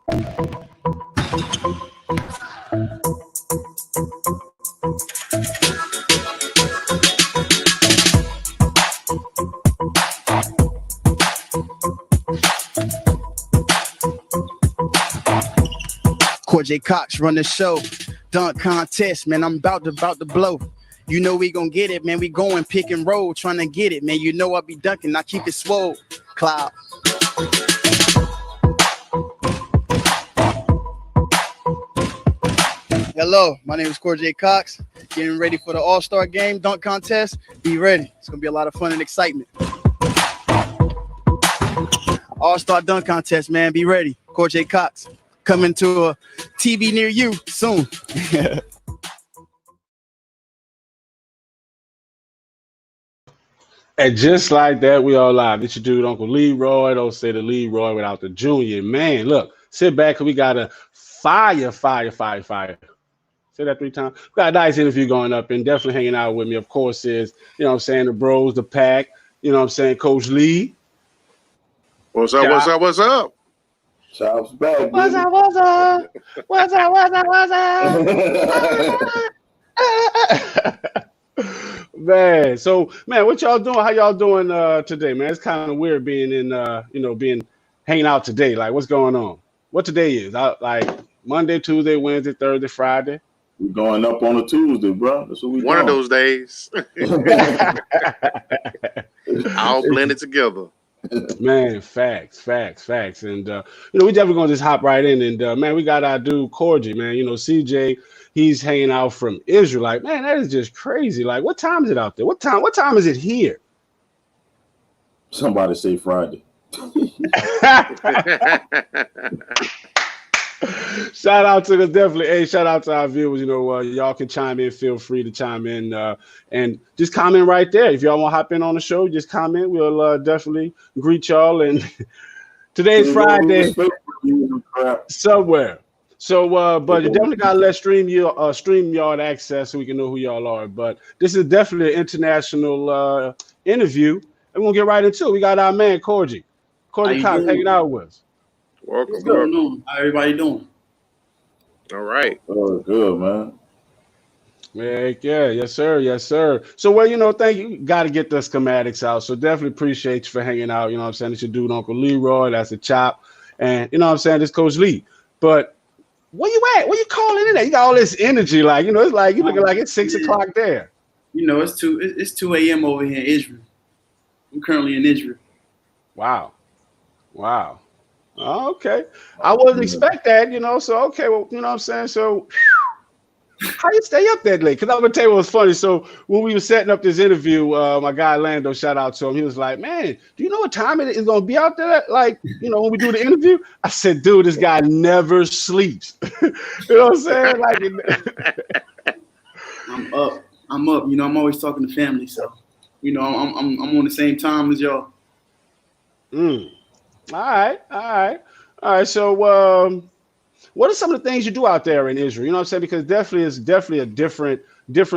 Cor J Cox run the show. Dunk contest, man. I'm about to blow. You know we gonna get it, man. We going pick and roll, trying to get it, man. You know I be dunking, I keep it swole. Cloud. Hello, my name is Cor J Cox. Getting ready for the All-Star Game dunk contest. Be ready. It's gonna be a lot of fun and excitement. All-Star dunk contest, man. Be ready. Cor J Cox. Coming to a TV near you soon. And just like that, we all live. It's your dude, Uncle Leroy. Don't say the Leroy without the junior. Man, look, sit back because we got a fire. Say that 3 times. We got a nice interview going up and definitely hanging out with me, of course, is, you know what I'm saying, the bros, the pack, you know what I'm saying, Coach Lee. What's up, what's up, what's up? Chop's back. What's up? What's up? Man, so man, what y'all doing? How y'all doing today, man? It's kind of weird being in being hanging out today. Like, what's going on? What today is? Like Monday, Tuesday, Wednesday, Thursday, Friday. We're going up on a Tuesday, bro. That's what we One of those days. I'll blend it together. Man, facts. And we definitely gonna just hop right in. And man, we got our dude Cor J, man. You know, CJ, he's hanging out from Israel. Like, man, that is just crazy. Like, what time is it out there? What time is it here? Somebody say Friday. Shout out to shout out to our viewers. You know, y'all can chime in. Feel free to chime in and just comment right there. If y'all want to hop in on the show, just comment. We'll definitely greet y'all. And today's Friday somewhere. So, but you definitely got to let StreamYard access so we can know who y'all are. But this is definitely an international interview. And we're going to get right into it. We got our man, Cor J Cox, hanging out with us. Welcome. What's going on? How everybody doing? All right. Oh, good, man. Yeah, yes, sir. So, well, thank you. Got to get the schematics out. So definitely appreciate you for hanging out. You know what I'm saying? It's your dude, Uncle Leroy. That's a chop. And, you know what I'm saying? This Coach Lee. But where you at? Where you calling in at? You got all this energy. Like, it's like you looking like it's 6 o'clock there. It's 2 a.m. over here in Israel. I'm currently in Israel. Wow. Oh, okay. I wasn't expect that, so okay, well, you know what I'm saying? So how you stay up that late? Because I'm gonna tell you what was funny. So when we were setting up this interview, my guy Lando, shout out to him, he was like, man, do you know what time it is gonna be out there? Like, when we do the interview? I said, dude, this guy never sleeps. You know what I'm saying? Like I'm up. I'm always talking to family, so I'm on the same time as y'all. All right. So, what are some of the things you do out there in Israel? You know what I'm saying? Because it's definitely a different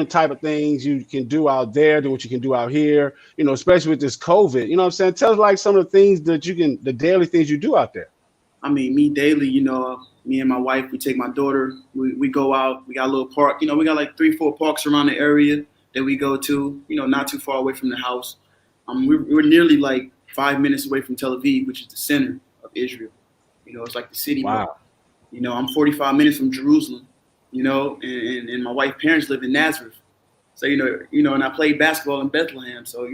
type of things you can do out there than what you can do out here. Especially with this COVID. You know what I'm saying? Tell us like some of the things the daily things you do out there. I mean, me daily. Me and my wife, we take my daughter. We go out. We got a little park. We got like 3-4 parks around the area that we go to. Not too far away from the house. We're nearly like 5 minutes away from Tel Aviv, which is the center of Israel. It's like the city. Wow. I'm 45 minutes from Jerusalem, and my wife's parents live in Nazareth. So, and I played basketball in Bethlehem. So,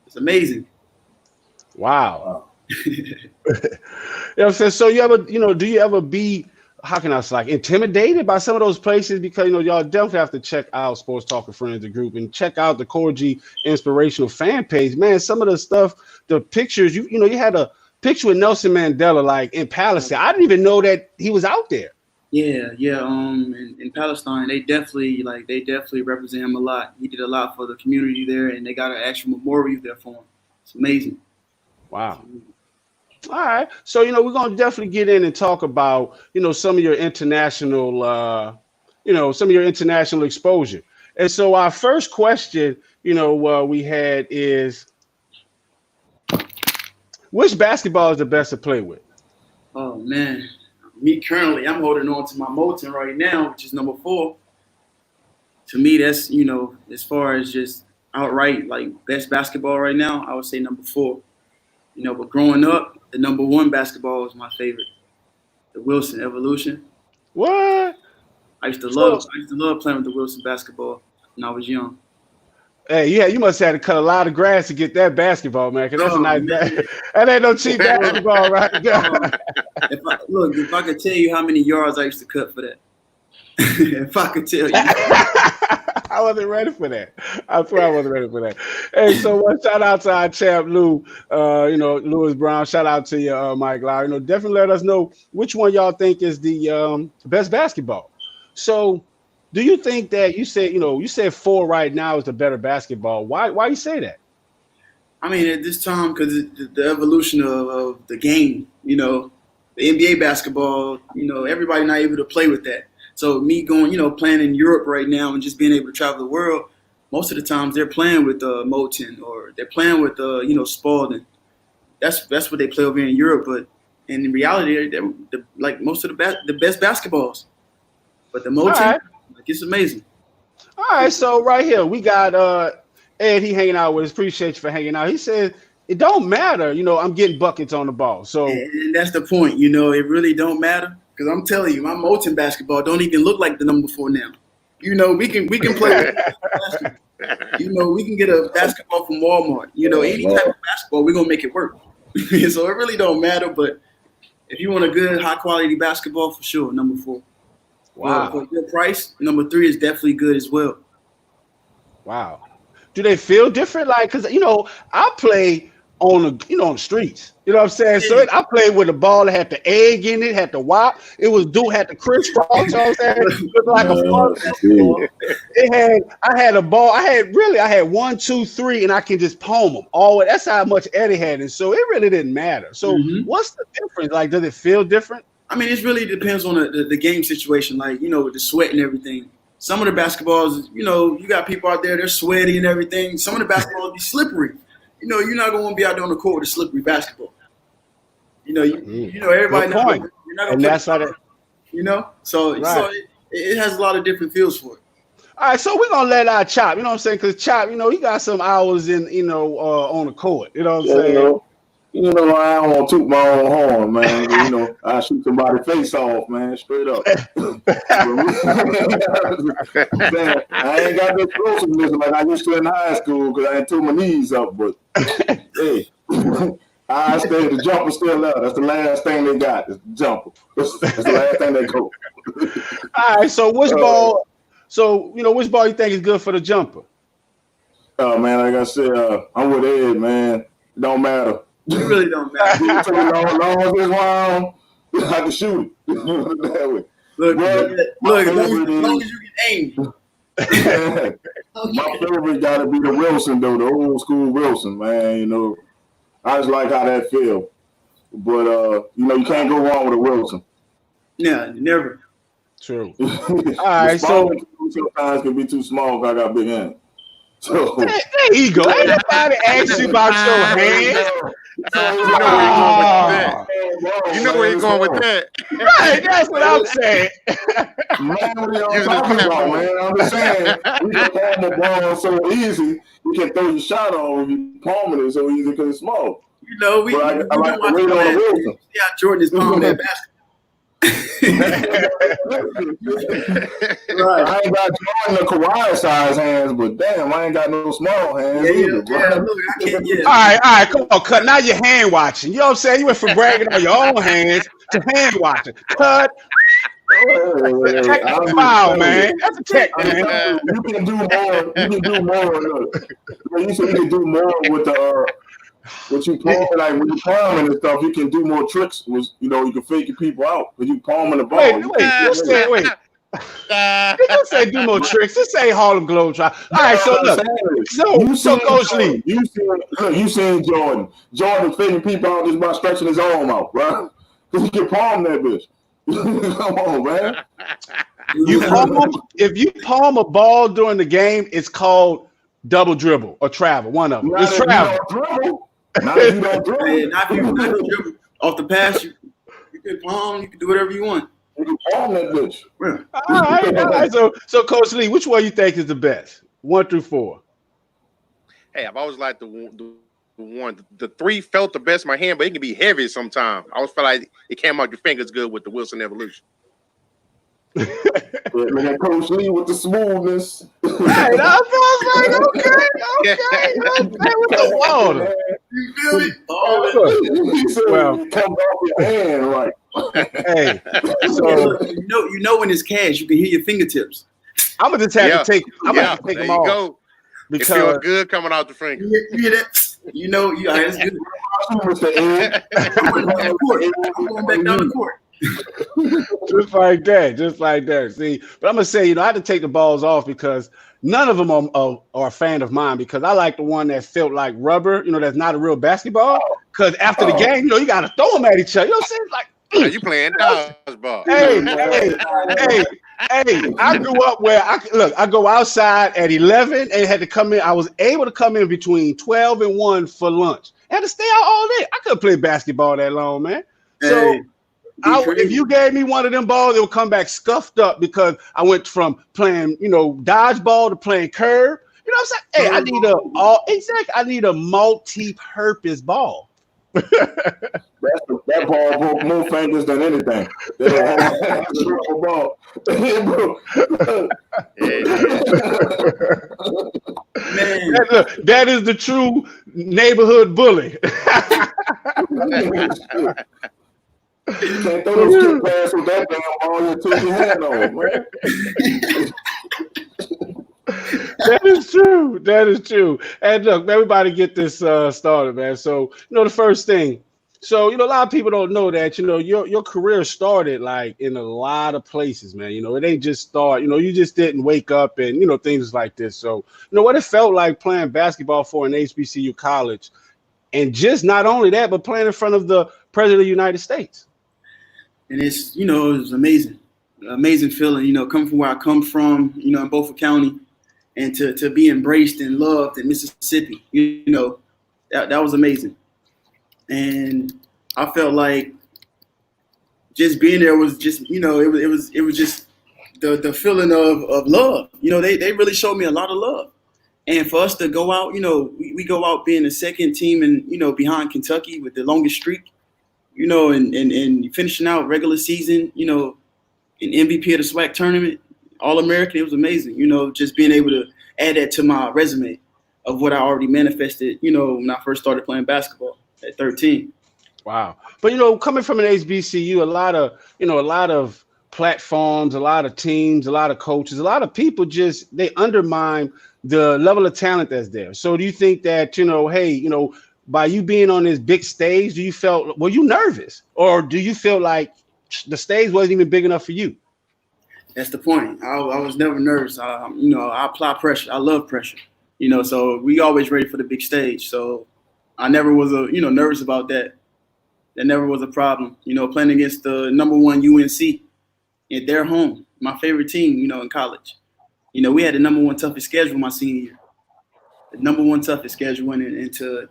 it's amazing. Wow. You know what I'm saying? So you ever, do you ever be, how can I say, like intimidated by some of those places? Because, y'all definitely have to check out Sports Talking Friends, the group, and check out the Cor J Inspirational fan page. Man, some of the stuff, the pictures, you had a picture with Nelson Mandela, like in Palestine. I didn't even know that he was out there. Yeah. In Palestine, they definitely represent him a lot. He did a lot for the community there, and they got an actual memorial there for him. It's amazing. Wow. All right. So, we're going to definitely get in and talk about, some of your international, exposure. And so our first question, we had is, which basketball is the best to play with? Oh, man. me currently, I'm holding on to my Moulton right now, which is number 4. To me, that's, as far as just outright like best basketball right now, I would say number 4. But growing up, the number 1 basketball was my favorite, the Wilson Evolution. What? I used to love playing with the Wilson basketball when I was young. Hey, yeah, you must have had to cut a lot of grass to get that basketball, man. Cause that's a nice that ain't no cheap basketball, right? If I could tell you how many yards I used to cut for that, if I could tell you, I wasn't ready for that. I swear I wasn't ready for that. Hey, so shout out to our champ Lou, Lewis Brown. Shout out to you, Mike Lowry. Definitely let us know which one y'all think is the best basketball. So, do you think that you said 4 right now is the better basketball? Why you say that? I mean, at this time, because the evolution of the game, the NBA basketball, everybody not able to play with that. So me going, playing in Europe right now and just being able to travel the world, most of the times they're playing with Moulton or they're playing with Spalding. That's what they play over here in Europe. But in reality, they're like most of the best basketballs. But the Moulton, it's amazing. All right, so right here we got Ed. He hanging out with us. Appreciate you for hanging out. He said it don't matter. I'm getting buckets on the ball. So and that's the point. It really don't matter. Because I'm telling you, my Moulton basketball don't even look like the number 4 now. We can play with basketball. We can get a basketball from Walmart. Any type of basketball, we're gonna make it work. So it really don't matter. But if you want a good, high quality basketball, for sure, number 4. Wow. For a good price, number 3 is definitely good as well. Wow. Do they feel different? Like, cause I play on the streets. You know what I'm saying? So I played with a ball that had the egg in it, had the wop. It had the crisscross. You know what I'm saying? It looked like a fun basketball. I had a ball. I had 1, 2, 3, and I can just palm them. That's how much Eddie had. And so it really didn't matter. So what's the difference? Like, does it feel different? I mean, it really depends on the game situation. Like, with the sweat and everything. Some of the basketballs, you got people out there, they're sweaty and everything. Some of the basketballs be slippery. You're not going to be out there on the court with a slippery basketball. Everybody knows you're not going to that's how So, right. So it has a lot of different feels for it. All right, so we're going to let our Chop, you know what I'm saying? Because Chop, he got some hours in, on the court. You know what I'm saying? I don't want to toot my own horn, man. I shoot somebody's face off, man, straight up. Man, I ain't got no explosiveness like I used to in high school because I ain't tore my knees up. But hey, I stay. The jumper still up. That's the last thing they got. Is the jumper. That's the last thing they go. All right. So which ball? So which ball you think is good for the jumper? Oh man, like I said, I'm with Ed, man. It don't matter. It really don't matter. As long as it's round, I can shoot it. That way. Look, as long as you can aim. My favorite got to be the Wilson, though, the old school Wilson, man. I just like how that feel. But, you can't go wrong with a Wilson. Yeah, never. True. All right, so sometimes can be too small if I got big hands. So there you go. Ain't nobody asked you about your hands. You know where you're going with that. Right, that's what I'm saying. Man, I'm just saying, we can palm the ball so easy, you can throw your shot on when you palming it so easy because it's small. I like the weight on the Wilson. Yeah, Jordan is palming that basketball. Right. I ain't got Jordan the Kawhi size hands, but damn, I ain't got no small hands either. Look, I can't. All right, come on, cut. Now you're hand watching. You know what I'm saying? You went from bragging on your own hands to hand watching. Cut. Check the foul, man. That's a check, man. You can do more. You can do more. You said you can do more with the. What you palm, like when you palming and stuff, you can do more tricks. You can fake your people out when you palming the ball. Wait. You say do more tricks. This ain't Harlem Globetrotters. All right, so look. So Coach Lee. You seen Jordan. Jordan faking people out just by stretching his arm out, right? Because he can palm that bitch. Come on, man. If you palm a ball during the game, it's called double dribble or travel. One of them. It's travel. Not if you don't dribble. Not if you dribble off the pass. You can palm, you can do whatever you want. You can palm that bitch. Yeah. All right. So Coach Lee, which one you think is the best? 1 through 4. Hey, I've always liked the one. The 3 felt the best in my hand, but it can be heavy sometimes. I always felt like it came out your fingers good with the Wilson Evolution. Man, that Coach Lee with the smoothness. Right, I was like, okay, with the water. You feel me? He said, Well, it comes off your hand, right? Hey, so You know when it's cash, you can hear your fingertips. I'm gonna just have to take. I'm gonna have to take there them you off go. It because feels good coming out the finger. You hear that? You know, that's good. Mr. Ed. I'm going back down the court. just like that. See, but I'm gonna say, I had to take the balls off because none of them are a fan of mine because I like the one that felt like rubber. That's not a real basketball. Because after the game, you gotta throw them at each other. You know what I'm saying? Like, Now you playing dodgeball. Hey, I grew up where I go outside at 11 and had to come in. I was able to come in between 12 and 1 for lunch. I had to stay out all day. I couldn't play basketball that long, man. So if you gave me one of them balls, it would come back scuffed up because I went from playing, dodgeball to playing curve. You know what I'm saying? Hey, I need a multi-purpose ball. That ball broke more fingers than anything. Ball. Man. That is the true neighborhood bully. You can't throw those skip pass with that damn ball until your hand on, man. That is true. And look, everybody get this started, man. So, the first thing. So, a lot of people don't know that, your career started like in a lot of places, man. It ain't just start, you just didn't wake up and, things like this. So, what it felt like playing basketball for an HBCU college and just not only that, but playing in front of the President of the United States. And it's, it was amazing feeling, coming from where I come from, in Beaufort County. And to be embraced and loved in Mississippi, that was amazing. And I felt like just being there was just, it was just the feeling of love. They really showed me a lot of love. And for us to go out, we go out being the second team and, behind Kentucky with the longest streak, and finishing out regular season, an MVP of the SWAC tournament. All-American, it was amazing, just being able to add that to my resume of what I already manifested, when I first started playing basketball at 13. Wow. But, coming from an HBCU, a lot of platforms, a lot of teams, a lot of coaches, a lot of people they undermine the level of talent that's there. So do you think that, by you being on this big stage, were you nervous? Or do you feel like the stage wasn't even big enough for you? That's the point. I was never nervous. I apply pressure. I love pressure. So we always ready for the big stage. So I never was nervous about that. That never was a problem. Playing against the number 1 UNC at their home, my favorite team, in college. We had the number 1 toughest schedule my senior year. The number 1 toughest schedule and to,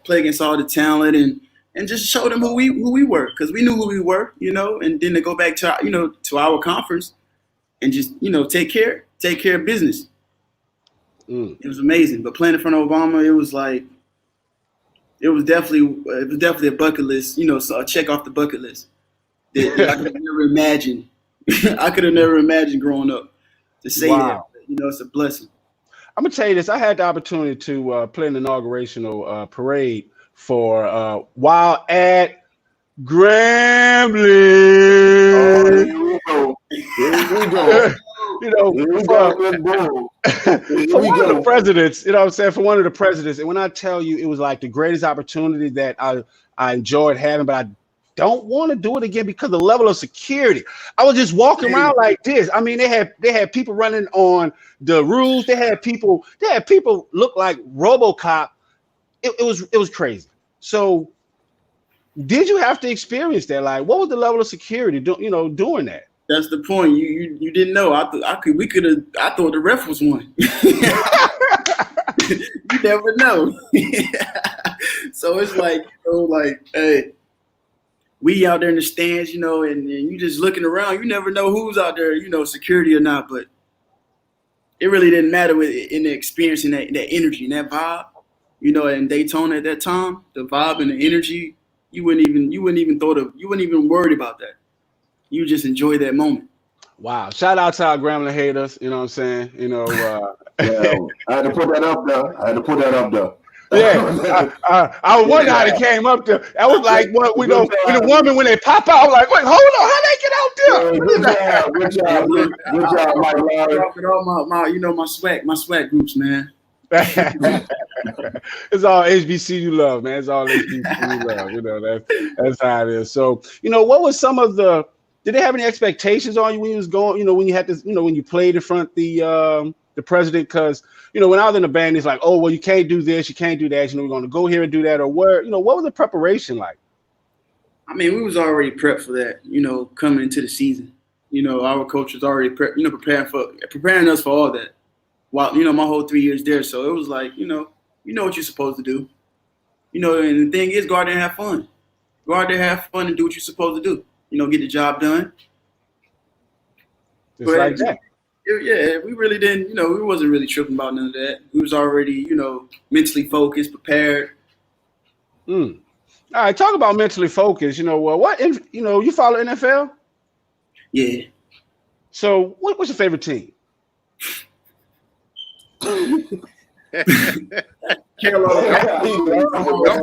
play against all the talent and just show them who we were, because we knew who we were, and then to go back to to our conference and just, take care of business. It was amazing. But playing in front of Obama, it was definitely a bucket list, so a check off the bucket list that I could have never imagined. I could have never imagined growing up to say that. It's a blessing. I'm gonna tell you this. I had the opportunity to play an inaugurational parade for while at Grambling. Here we go. For one of the presidents, for one of the presidents, and when I tell you, it was like the greatest opportunity that I enjoyed having, but I don't want to do it again because the level of security. I was just walking around like this. I mean, they had people running on the roofs. They had people look like RoboCop. It was crazy. So, did you have to experience that? Like, what was the level of security doing that? That's the point. You didn't know. I thought the ref was one. You never know. So it's like, hey, we out there in the stands, you know, and you just looking around. You never know who's out there, you know, security or not. But it really didn't matter in the experience and that energy and that vibe, you know. In Daytona at that time, the vibe and the energy, you wouldn't even worry about that. You just enjoy that moment. Wow. Shout out to our Grambling haters. You know what I'm saying? You know, Yeah, I had to put that up there. Yeah. I was wondering how they came up there. That was like what we know when the woman when they pop out, I was like, wait, hold on, how they get out there? Good job, Mike Lowry. All you know, my swag groups, man. It's all HBCU love, man. It's all HBCU love. You know, that's how it is. So, you know, what was some of the? Did they have any expectations on you when you was going? You know, when you had this, you know, when you played in front of the president? Because, you know, when I was in the band, it's like, oh, well, you can't do this, you can't do that. You know, we're going to go here and do that, or where? You know, what was the preparation like? I mean, we was already prepped for that. You know, coming into the season, you know, our coach was already preparing us for all that. While, you know, my whole 3 years there, so it was like, you know what you're supposed to do. You know, and the thing is, go out there and have fun. Go out there, have fun, and do what you're supposed to do. You know, get the job done. Just like that. Yeah, we really didn't, you know, we wasn't really tripping about none of that. We was already, you know, mentally focused, prepared. All right, talk about mentally focused. You know, you follow NFL? Yeah. So what's your favorite team? Don't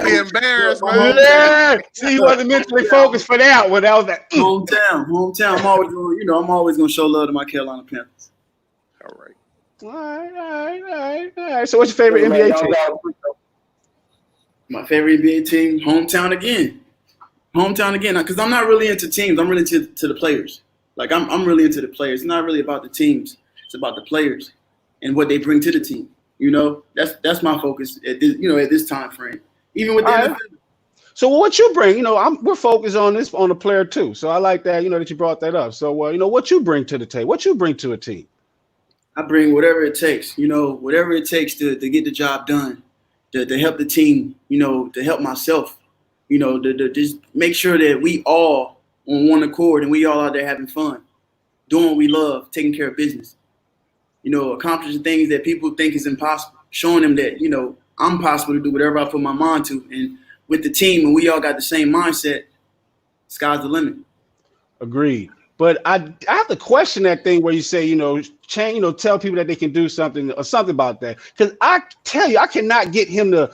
be embarrassed, man. Yeah. See, he wasn't mentally focused for that one. That was that. Hometown. I'm always gonna show love to my Carolina Panthers. All right. All right. So what's your favorite NBA team? My favorite NBA team, hometown again. Because I'm not really into teams. I'm really into the players. Like I'm really into the players. It's not really about the teams. It's about the players and what they bring to the team. You know, that's my focus at this time frame. Even with the NFL. So what you bring? You know, we're focused on the player too. So I like that. You know that you brought that up. So you know what you bring to the table. What you bring to a team? I bring whatever it takes. You know, whatever it takes to get the job done, to help the team. You know, to help myself. You know, to just make sure that we all on one accord and we all out there having fun, doing what we love, taking care of business. You know, accomplishing things that people think is impossible, showing them that, you know, I'm possible to do whatever I put my mind to. And with the team, and we all got the same mindset, sky's the limit. Agreed. But I have to question that thing where you say, you know, tell people that they can do something or something about that. Because I tell you, I cannot get him to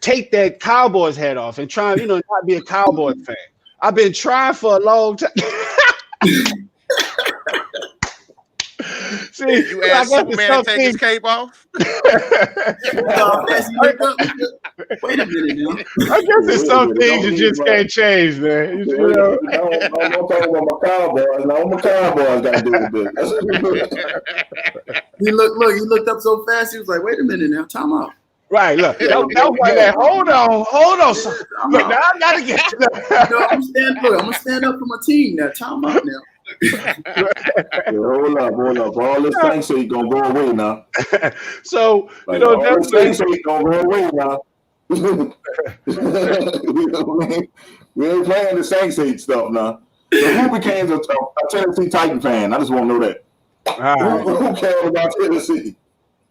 take that Cowboys hat off and try, you know, not be a Cowboys fan. I've been trying for a long time. See, you asked Superman to take his cape off? Wait a minute now. I guess there's some things you just can't change, man. You know? I'm talking about my Cowboys. Now my Cowboys got to do with this. He looked up so fast. He was like, "Wait a minute now, time out." Right, look. That was like that. Hold on. Look, now I gotta get to that. I'm gonna stand up for my team now. Time out now. Hold up. All this things say gonna go away now. So like, you know, all this things say gonna go away now. We ain't playing the Saints hate stuff now. So who became a Tennessee Titan fan? I just want to know that. Who cares about Tennessee?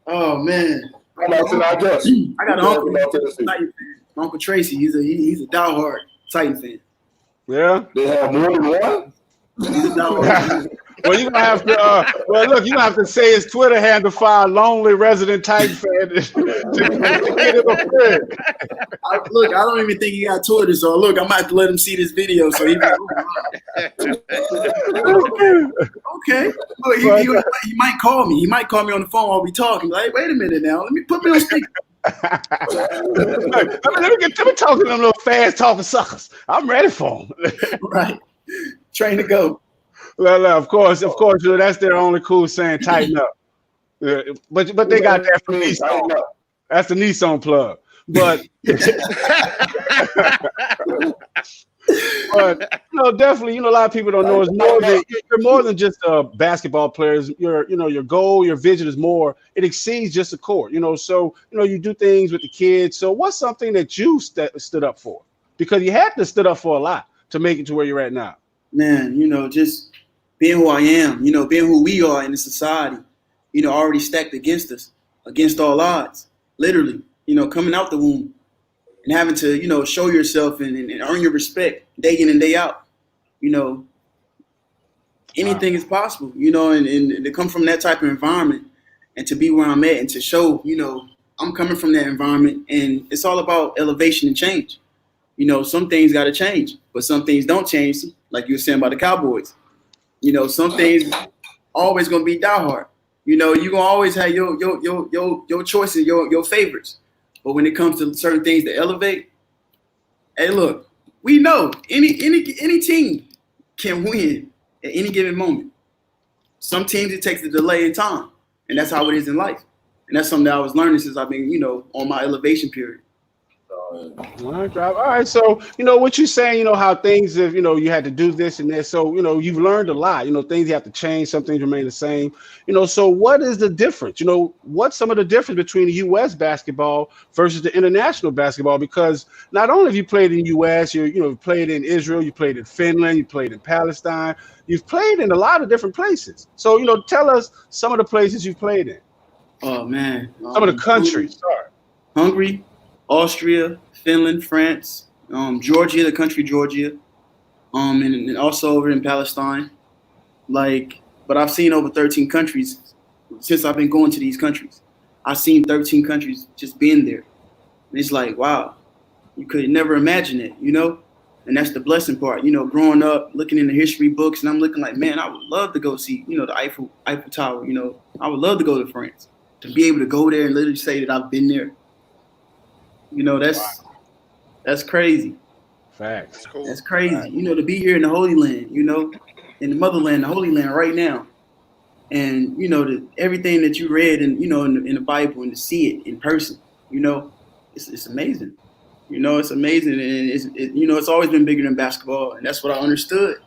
Oh man. I got an uncle. Titan fan. Uncle Tracy. He's a diehard Titan fan. Yeah. They have more than one. Well, you're gonna have to. You're gonna have to say his Twitter handle for our lonely resident Titan fan to get him a friend. Look, I don't even think he got Twitter, so look, I might have to let him see this video. So he okay. Look, he might call me. He might call me on the phone while we talking. Like, wait a minute now. Let me put me on speaker. let me talk to them little fast talking suckers. I'm ready for them. Right. Train to go. Well, of course, you know, that's their only cool saying, tighten up. But they got that from Nissan. That's the Nissan plug. But definitely, you know, a lot of people don't know is more that you're more than just basketball players. Your goal, your vision is more. It exceeds just the court. You know, so you know you do things with the kids. So what's something that you stood up for? Because you had to stood up for a lot to make it to where you're at now? Man, just being who I am, being who we are in the society, already stacked against us, against all odds, literally, coming out the womb and having to, show yourself and earn your respect day in and day out. Anything is possible, and to come from that type of environment and to be where I'm at and to show, I'm coming from that environment, and it's all about elevation and change. Some things got to change, but some things don't change, like you were saying about the Cowboys. Some things always going to be diehard. You're going to always have your choices, your favorites. But when it comes to certain things that elevate, hey, look, we know any team can win at any given moment. Some teams, it takes a delay in time, and that's how it is in life. And that's something that I was learning since I've been, on my elevation period. All right. So, what you're saying, how things have, you had to do this and that. So, you've learned a lot, things you have to change, some things remain the same. So what is the difference? What's some of the difference between the U.S. basketball versus the international basketball? Because not only have you played in the U.S., you've played in Israel, you played in Finland, you played in Palestine, you've played in a lot of different places. So, tell us some of the places you've played in. Oh, man. Some of the countries. Sorry. Hungary, Austria, Finland, France, Georgia, the country Georgia, and also over in Palestine. But I've seen over 13 countries since I've been going to these countries. I've seen 13 countries just being there. And it's like, wow, you could never imagine it, And that's the blessing part, growing up, looking in the history books, and I'm looking like, man, I would love to go see, the Eiffel Tower, I would love to go to France, to be able to go there and literally say that I've been there. That's crazy. Facts. Cool. That's crazy. To be here in the Holy Land, in the motherland, the Holy Land right now. And, everything that you read and, in the Bible and to see it in person, it's amazing. It's amazing. And it's always been bigger than basketball. And that's what I understood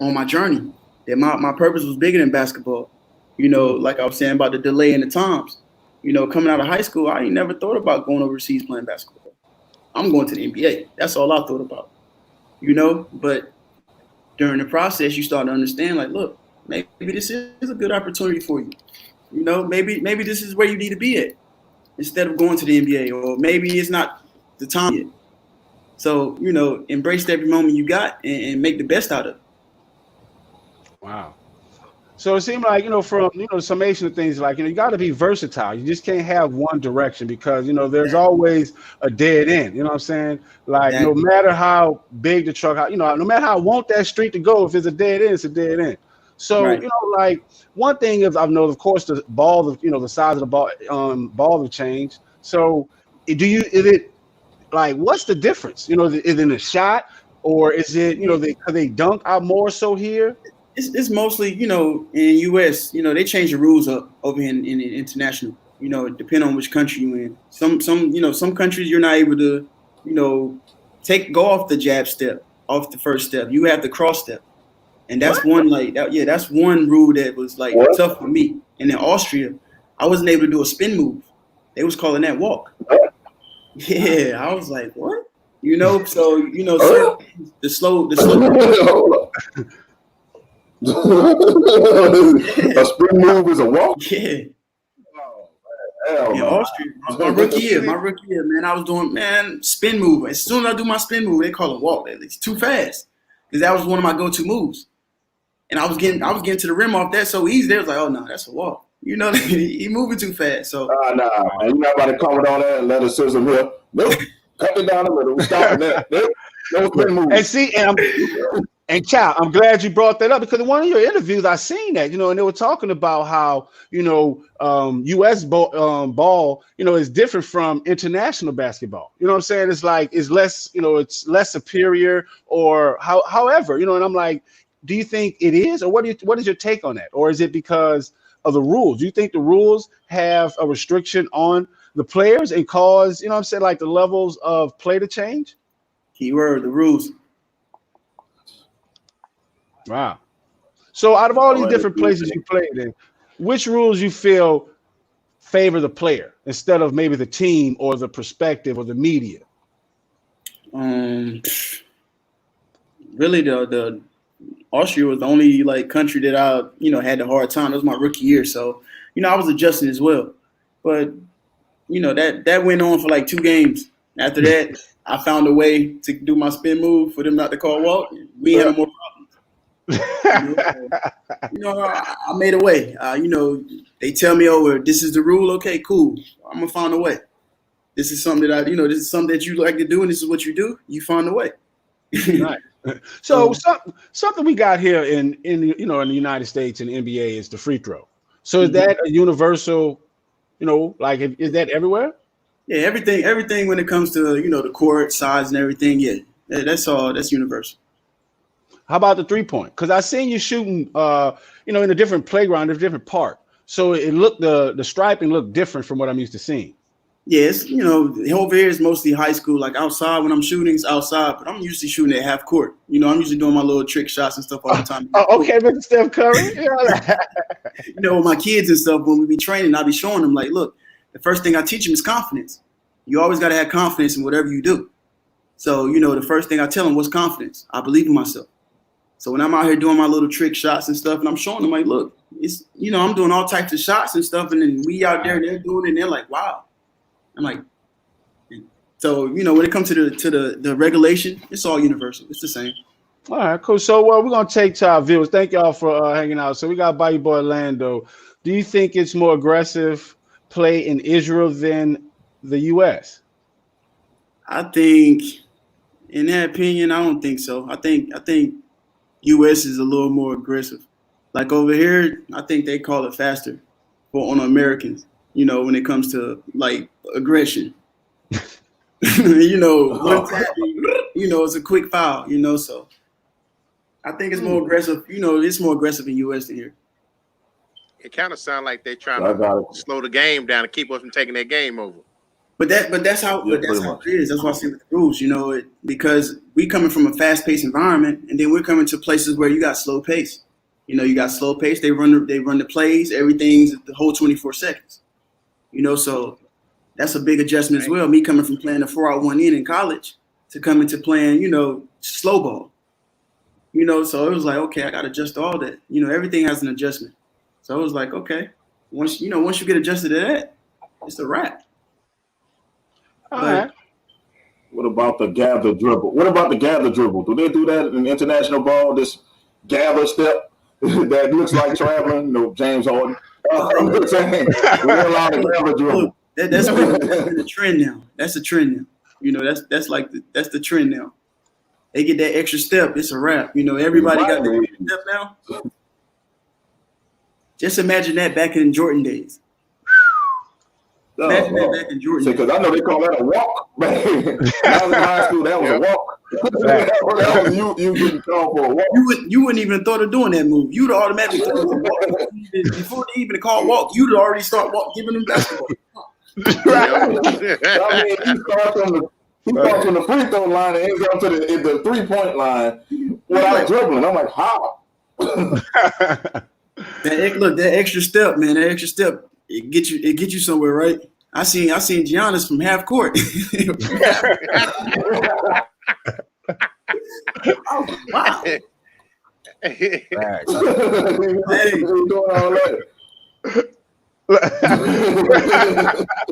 on my journey, that my purpose was bigger than basketball. Like I was saying about the delay in the times. Coming out of high school, I ain't never thought about going overseas playing basketball. I'm going to the NBA. That's all I thought about, But during the process, you start to understand, like, look, maybe this is a good opportunity for you. Maybe this is where you need to be at instead of going to the NBA, or maybe it's not the time yet. So, embrace every moment you got and make the best out of it. Wow. So it seemed like, from, the summation of things, like, you got to be versatile. You just can't have one direction because, there's always a dead end. You know what I'm saying? Like, no matter how big the truck, no matter how I want that street to go, if it's a dead end, it's a dead end. So, right. Like one thing is I've noticed, of course, the ball, the size of the ball have changed. So is it like, what's the difference? Is it in the shot, or is it, they dunk out more so here? It's mostly, in U.S., they change the rules up over in international, depending on which country you're in. Some countries you're not able to, go off the jab step, off the first step. You have the cross step. And that's one, that's one rule that was, tough for me. And in Austria, I wasn't able to do a spin move. They was calling that walk. Yeah, I was like, what? So, so the slow. A spin move is a walk? Yeah. Hell In no. Austria, my rookie year, man, I was doing, spin move. As soon as I do my spin move, they call it walk. It's too fast. Because that was one of my go-to moves. And I was getting to the rim off that so easy. They was like, oh, no, that's a walk. He moving too fast. So Nah, man. You're not about to comment on that and let us system here. Nope. Cut it down the middle. Stop that. Nope. No spin move. And see, and Chow, I'm glad you brought that up because in one of your interviews, I seen that, and they were talking about how, U.S. ball, is different from international basketball. You know what I'm saying? It's like, it's less, it's less superior or however, and I'm like, do you think it is, or what is your take on that? Or is it because of the rules? Do you think the rules have a restriction on the players and cause, like the levels of play to change? Keyword, the rules. Wow. So out of all these different places you played in, which rules you feel favor the player instead of maybe the team or the perspective or the media? really the Austria was the only like country that I had a hard time. It was my rookie year, so I was adjusting as well. But that went on for like 2 games. After that, I found a way to do my spin move for them not to call walk. We had no more problems. I made a way. They tell me, "Oh, this is the rule." Okay, cool. I'm gonna find a way. This is something that this is something that you like to do, and this is what you do. You find a way. Right. So something we got here in the United States in the NBA is the free throw. So is that a universal? Is that everywhere? Yeah, everything when it comes to the court size and everything. Yeah, that's all. That's universal. How about the 3-point? Because I seen you shooting, in a different playground, a different park. So it looked the striping looked different from what I'm used to seeing. Yeah, it's over here is mostly high school. Like outside, when I'm shooting, it's outside. But I'm usually shooting at half court. I'm usually doing my little trick shots and stuff all the time. Okay, Mr. Steph Curry. With my kids and stuff, when we be training, I'll be showing them like, look, the first thing I teach them is confidence. You always got to have confidence in whatever you do. So, the first thing I tell them, what's confidence? I believe in myself. So when I'm out here doing my little trick shots and stuff, and I'm showing them like, look, it's I'm doing all types of shots and stuff, and then we out there, they're doing it, and they're like, wow. I'm like, so when it comes to the regulation, it's all universal. It's the same. All right, cool. So we're gonna take to our viewers. Thank y'all for hanging out. So we got Bayou Boy Orlando. Do you think it's more aggressive play in Israel than the U.S.? I think, in that opinion, I don't think so. I think U.S. is a little more aggressive. Like over here, I think they call it faster on Americans. When it comes to like aggression, one tap, it's a quick foul, so I think it's more aggressive. It's more aggressive in U.S. than here. It kind of sounds like they're trying to slow the game down to keep us from taking their game over. But that's how it is. That's why I say with the rules, because we coming from a fast-paced environment, and then we're coming to places where you got slow pace. You got slow pace. They run the plays. Everything's the whole 24 seconds. So that's a big adjustment as well. Me coming from playing a 4-out 1-in in college to coming to playing, slow ball. So it was like, okay, I got to adjust to all that. Everything has an adjustment. So it was like, okay, once you get adjusted to that, it's a wrap. All right. What about the gather dribble? Do they do that in international ball? This gather step that looks like traveling, James Harden. I'm just saying, we're allowed to gather dribble. That's been a trend now. That's a trend now. That's the trend now. They get that extra step, it's a wrap. Everybody got the extra step now. Just imagine that back in Jordan days. Imagine that back in Jordan days. Because I know they call that a walk. When I was in high school, that was a walk. You didn't call for a walk. You wouldn't even thought of doing that move. You'd automatically thought of a walk. Before they even call walk, you'd already start giving them basketball. I mean, he starts from the free throw line and ends up to the 3-point line without dribbling. I'm like, how? That extra step, man. That extra step, it gets you somewhere, right? I seen Giannis from half court. Oh, wow. Hey.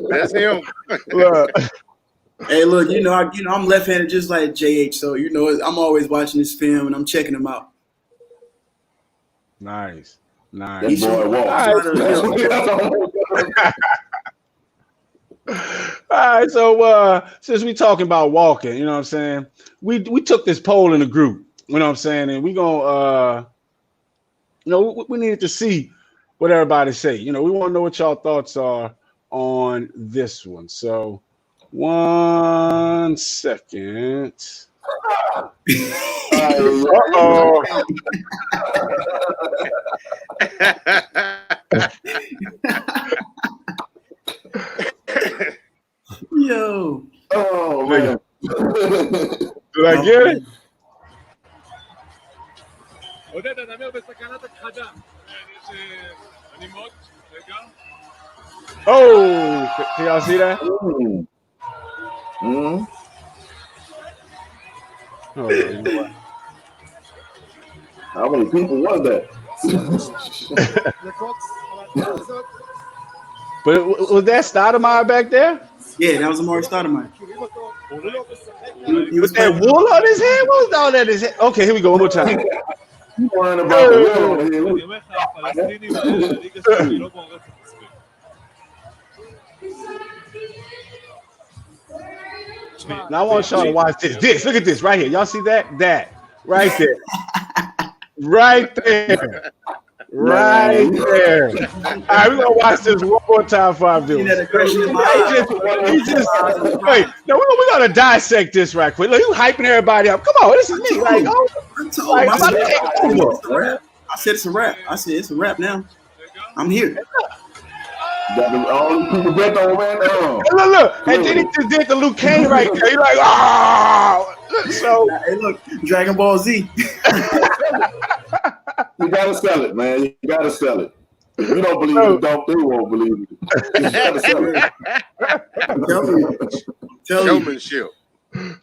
That's him. Hey, look, I'm left-handed just like JH, so I'm always watching this film and I'm checking him out. Nice. That boy walks. All right, so since we talking about walking, you know what I'm saying? We took this poll in the group, you know what I'm saying? And we gonna we needed to see what everybody say. We want to know what y'all thoughts are on this one. So 1 second. Uh-oh. Yo. Oh man. Did I get it? Oh, can y'all see that? Mm-hmm. Oh, you know what? How many people was that? But was that Stoudemire back there? Yeah, that was Amari Stoudemire. He was With that wool on his head? What was all that? His head? Okay, here we go. One more time. You worrying about the wool on here. Now I want y'all to watch this. Look at this right here. Y'all see that? That right there. Right there. Right there. All right, we're gonna watch this one more time for our viewers. Wait, no, we're gonna dissect this right quick. Look, you hyping everybody up. Come on, this is me. Like, oh, I said it's a wrap. I said it's a wrap now. I'm here. All the people bet on man. Look. And then he just did the Luke Kane right there. You're like, oh. So, hey, look, Dragon Ball Z. You gotta sell it, man. You gotta sell it. If you don't believe it, they won't believe it. You gotta sell it. Showmanship.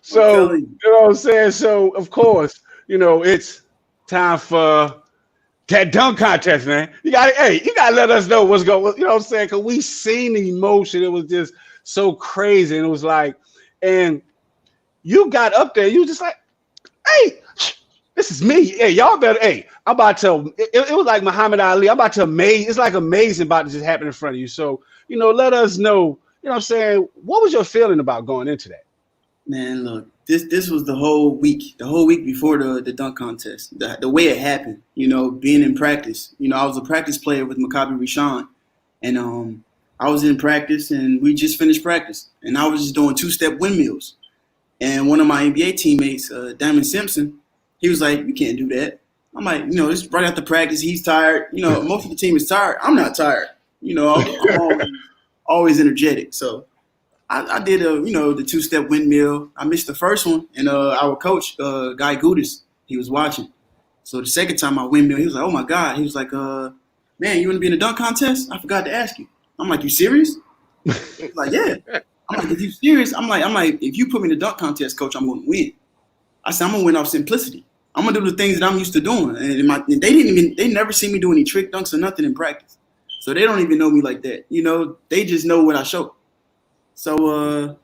So, you know what I'm saying? So, of course, you know, it's time for that dunk contest, man. You gotta let us know what's going on. You know what I'm saying? Because we seen the emotion. It was just so crazy. And it was like, and you got up there, you just like, hey, this is me. Hey, y'all better, hey, I'm about to, it was like Muhammad Ali. I'm about to amaze. It's like amazing about to just happen in front of you. So, you know, let us know, you know what I'm saying? What was your feeling about going into that? Man, look, this was the whole week before the dunk contest. The way it happened, you know, being in practice. You know, I was a practice player with Maccabi Rishon, and I was in practice, and we just finished practice, and I was just doing two-step windmills. And one of my NBA teammates, Damon Simpson, he was like, "You can't do that." I'm like, you know, it's right after practice. He's tired. You know, most of the team is tired. I'm not tired. You know, I'm always energetic. So I did the two-step windmill. I missed the first one, and our coach, Guy Gudis, he was watching. So the second time I windmill, he was like, "Oh my God!" He was like, "Man, you want to be in a dunk contest? I forgot to ask you." I'm like, "You serious?" He's like, "Yeah." I'm like, "If you serious?" I'm like, "If you put me in the dunk contest, coach, I'm going to win." I said, "I'm gonna win off simplicity. I'm gonna do the things that I'm used to doing." And they never see me do any trick dunks or nothing in practice, so they don't even know me like that. You know, they just know what I show. So,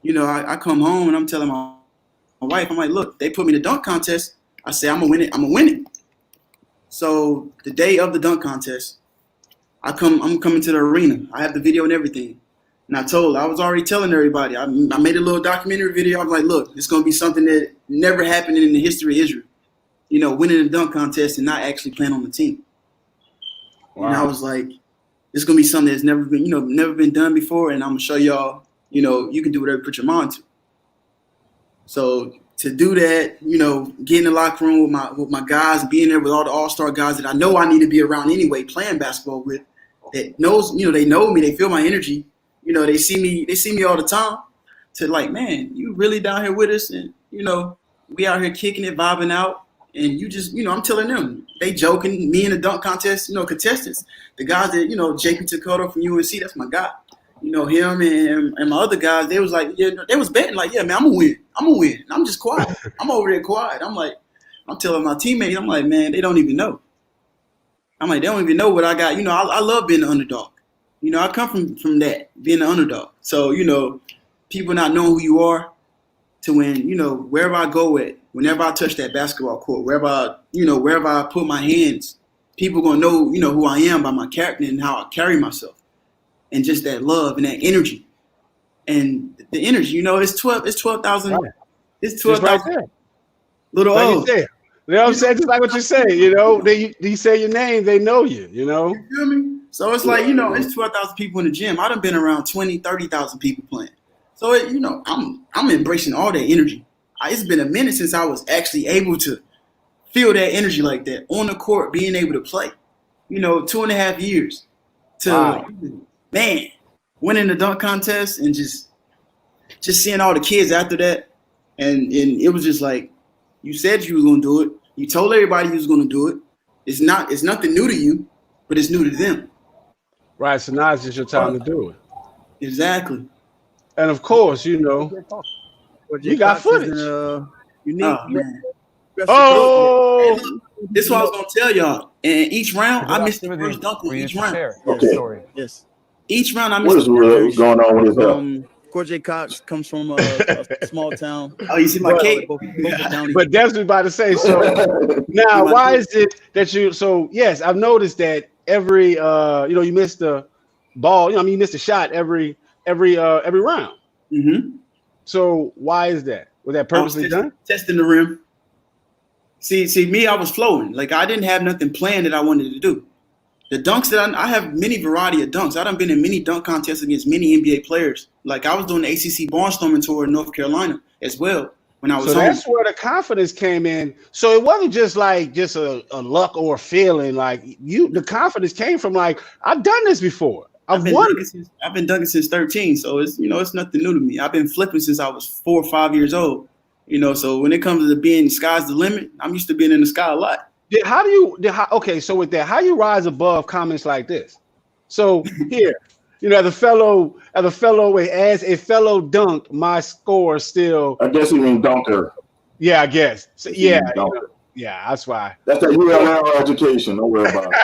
I come home and I'm telling my wife, I'm like, "Look, they put me in the dunk contest." I say, "I'm gonna win it. I'm gonna win it." So the day of the dunk contest, I'm coming to the arena. I have the video and everything. And I was already telling everybody. I made a little documentary video. I was like, "Look, it's going to be something that never happened in the history of Israel. You know, winning a dunk contest and not actually playing on the team." Wow. And I was like, "It's going to be something that's never been done before. And I'm going to show y'all, you know, you can do whatever you put your mind to." So to do that, you know, get in the locker room with my guys, being there with all the all-star guys that I know I need to be around anyway, playing basketball with, that knows, you know, they know me, they feel my energy. You know, they see me all the time. To like, "Man, you really down here with us, and you know, we out here kicking it, vibing out." And you just, you know, I'm telling them, they joking, me in the dunk contest, you know, contestants, the guys that, you know, JP Takoto from UNC, that's my guy. You know, him and my other guys, they was like, yeah, they was betting like, "Yeah, man, I'm gonna win. And I'm just quiet. I'm over there quiet. I'm telling my teammates, I'm like, "Man, they don't even know." I'm like, "They don't even know what I got." You know, I love being the underdog. You know, I come from that, being the underdog. So, you know, people not knowing who you are, to when, you know, wherever I go at, whenever I touch that basketball court, wherever I put my hands, people gonna know, you know, who I am by my character and how I carry myself. And just that love and that energy. And the energy, you know, it's 12,000. Right. It's 12,000. Right little like old. You know what I'm saying? Just like what you say, you know, you say your name, they know you, you know. You feel me? So it's like, you know, it's 12,000 people in the gym. I done been around 20, 30,000 people playing. So, you know, I'm embracing all that energy. It's been a minute since I was actually able to feel that energy like that on the court, being able to play. You know, 2.5 years to, wow. Man, winning the dunk contest and just seeing all the kids after that. And it was just like, you said you was going to do it. You told everybody you was going to do it. It's nothing new to you, but it's new to them. Right, so now it's just your time to do it. Exactly. And of course, you know, you got footage. Unique. Oh, This is what I was gonna tell y'all. And each round, I missed the first dunk on each round. Yes. Okay. Yes. Each round, I What missed. is going on with his health? Cor J Cox comes from a small town. Oh, you see my cake? Both counties. But definitely about to say so. Now, why is it that you? So yes, I've noticed that every you missed the ball. You missed a shot every round. Mm-hmm. So why is that? Was that purposely done? Testing the rim. See, me, I was flowing. Like I didn't have nothing planned that I wanted to do. The dunks that I have many variety of dunks. I done been in many dunk contests against many NBA players. Like I was doing the ACC Barnstorming tour in North Carolina as well when I was home. That's where the confidence came in. So it wasn't just a luck or a feeling. Like the confidence came from like I've done this before. I've been dunking since 13, so it's it's nothing new to me. I've been flipping since I was 4 or 5 years old. So when it comes to being sky's the limit, I'm used to being in the sky a lot. So with that, how you rise above comments like this? So here, as a fellow dunk, my score still. I guess you mean dunker. Yeah, I guess. So, yeah, that's why. That's that ULL education. Don't worry about it.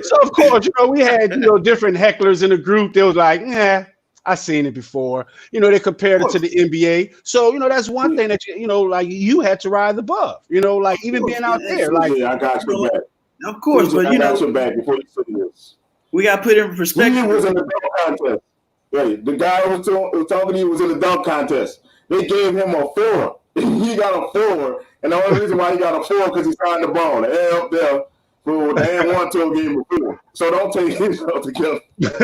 So of course, we had different hecklers in the group. They was like, yeah. I seen it before. They compared it to the NBA. So, that's one thing that like you had to rise above. Like even being out there. Like I got your back. Of course, but I got your back before you say this. We got to put it in perspective. He was in the dunk contest. Right. The guy who was talking to you was in the dunk contest. They gave him a 4. He got a 4. And the only reason why he got a 4 because he signed the ball. The L up there. For the and 1 to a game before. So don't take yourself together. Because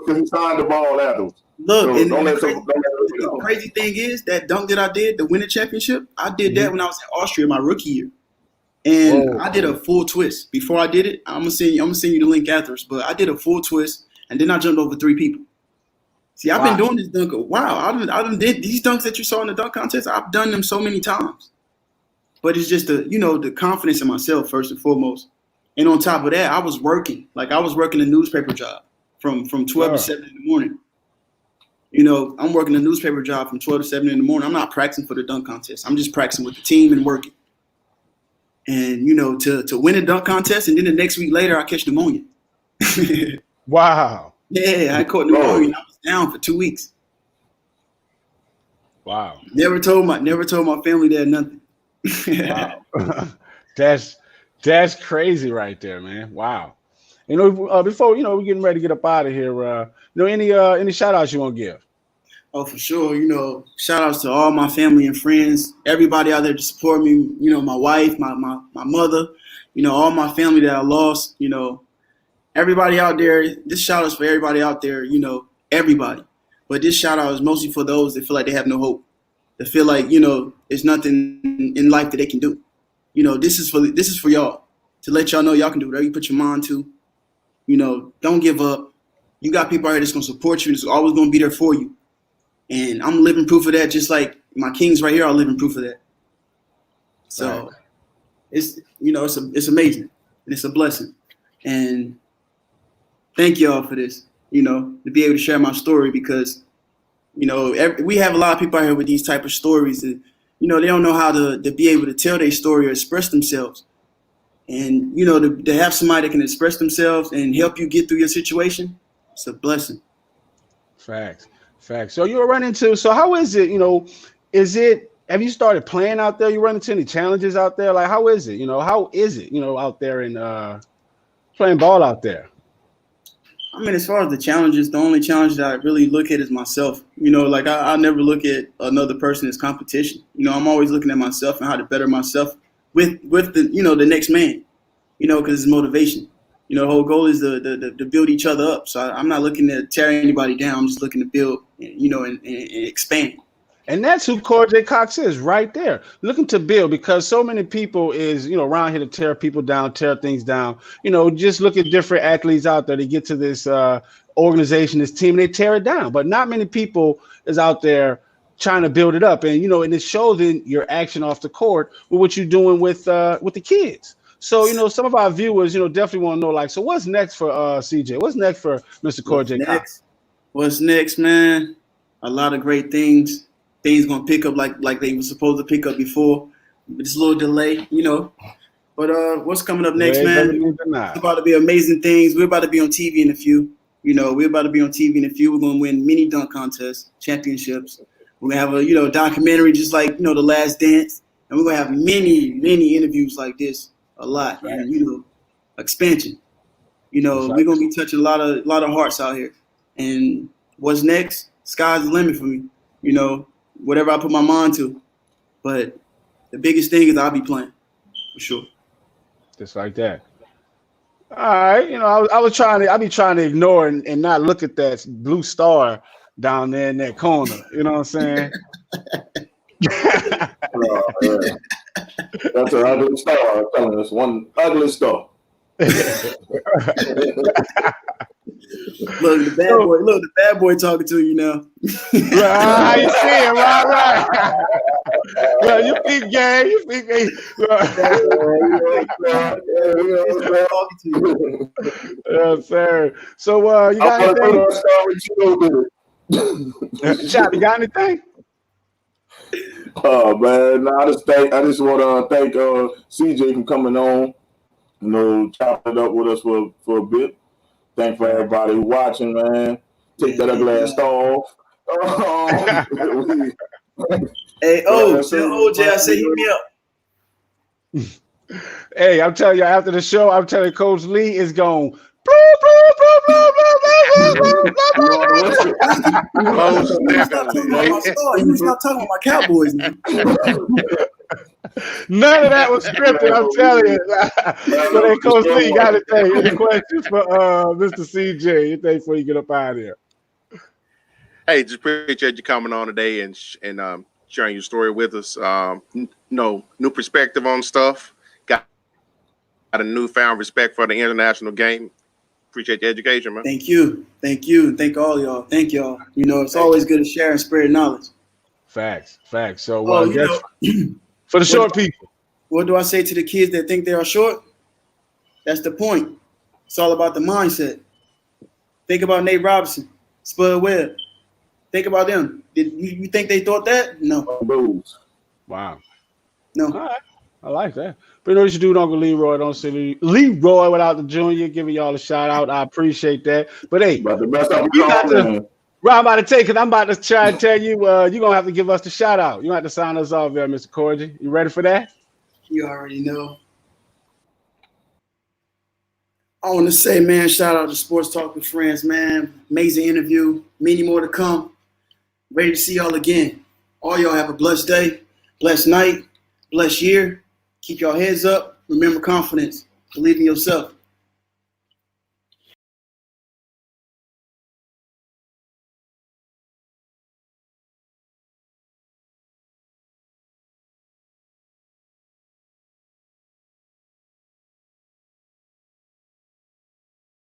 he signed the ball afterwards. Look, so and the crazy thing is that dunk that I did, the winning championship, I did that when I was in Austria my rookie year. And I did a full twist. Before I did it, I'm gonna send you the link afterwards. But I did a full twist and then I jumped over 3 people. See, I've been doing this dunk. Wow, I done did these dunks that you saw in the dunk contest. I've done them so many times. But it's just the confidence in myself first and foremost. And on top of that, I was working. Like I was working a newspaper job from 12 to 7 in the morning. I'm working a newspaper job from 12 to 7 in the morning. I'm not practicing for the dunk contest. I'm just practicing with the team and working. And to win a dunk contest, and then the next week later I catch pneumonia. Wow. Yeah, I caught pneumonia and I was down for 2 weeks. Wow. Never told my family that nothing. Wow. That's crazy right there, man. Wow. Before we're getting ready to get up out of here, any shout outs you want to give? Oh, for sure. Shout outs to all my family and friends, everybody out there to support me, my wife, my mother, all my family that I lost, everybody out there. This shout outs for everybody out there, everybody. But this shout out is mostly for those that feel like they have no hope. That feel like, there's nothing in life that they can do. This is for y'all to let y'all know y'all can do whatever you put your mind to. Don't give up. You got people out here that's gonna support you. That's always gonna be there for you. And I'm living proof of that. Just like my kings right here are living proof of that. So it's amazing and it's a blessing. And thank y'all for this. To be able to share my story because. We have a lot of people out here with these type of stories that, they don't know how to be able to tell their story or express themselves. And, to have somebody that can express themselves and help you get through your situation, it's a blessing. Facts. So you run into, how is it, have you started playing out there? You run into any challenges out there? Like, how is it? How is it, out there and playing ball out there? I mean, as far as the challenges, the only challenge that I really look at is myself. Like I never look at another person as competition. I'm always looking at myself and how to better myself with the the next man. Because it's motivation. The whole goal is to build each other up. So I'm not looking to tear anybody down. I'm just looking to build, and expand. And that's who Cor J Cox is right there, looking to build, because so many people is, around here to tear people down, tear things down. Just look at different athletes out there. They get to this organization, this team, and they tear it down. But not many people is out there trying to build it up. And, and it shows in your action off the court with what you're doing with the kids. So, some of our viewers, definitely want to know, like, so what's next for CJ? What's next for Mr. Cor J Cox? What's next, man? A lot of great things. things gonna pick up like they were supposed to pick up before. It's a little delay, you know. But what's coming up next, man? It's about to be amazing things. We're about to be on TV in a few. You know, we're about to be on TV in a few. We're gonna win many dunk contests, championships. We're gonna have a documentary just like The Last Dance, and we're gonna have many interviews like this. A lot, right. And expansion. We're gonna be touching a lot of hearts out here. And what's next? Sky's the limit for me. Whatever I put my mind to. But the biggest thing is I'll be playing for sure. Just like that. All right, I be trying to ignore and not look at that blue star down there in that corner. You know what I'm saying? That's an ugly star. I'm telling us one ugly star. Look, the bad boy talking to you now. How you see it? Right. Well, you peep gang. You peep gang. Yes, sir. So you got anything? Chop, you got anything? Oh man, I just want to thank CJ for coming on. Chopping it up with us for a bit. Thanks for everybody watching, man. Take that ugly ass off. Hey, OJ, I say hit me up. Hey, I'm telling you, after the show, I'm telling Coach Lee is going. You stop talking about my Cowboys, man. None of that was scripted, I'm telling you. So then, Coach Lee, you got to take any questions for Mr. CJ? Anything before you get up out of here? Hey, just appreciate you coming on today and sharing your story with us. New perspective on stuff. Got a newfound respect for the international game. Appreciate the education, man. Thank you. Thank all y'all. Thank y'all. It's always good to share and spread knowledge. Facts. So, for the short people. What do I say to the kids that think they are short? That's the point. It's all about the mindset. Think about Nate Robinson, Spud Webb. Think about them. Did you think they thought that? No. Wow. No. All right. I like that. But what you do, Uncle Leroy, don't say Leroy without the junior, giving y'all a shout out. I appreciate that. But hey, I'm about to take it. I'm about to try and tell you, you're going to have to give us the shout out. You have to sign us off there, Mr. Cor J. You ready for that? You already know. I want to say, man, shout out to Sports Talk with Friends, man. Amazing interview. Many more to come. Ready to see y'all again. All y'all have a blessed day, blessed night, blessed year. Keep your heads up. Remember confidence. Believe in yourself.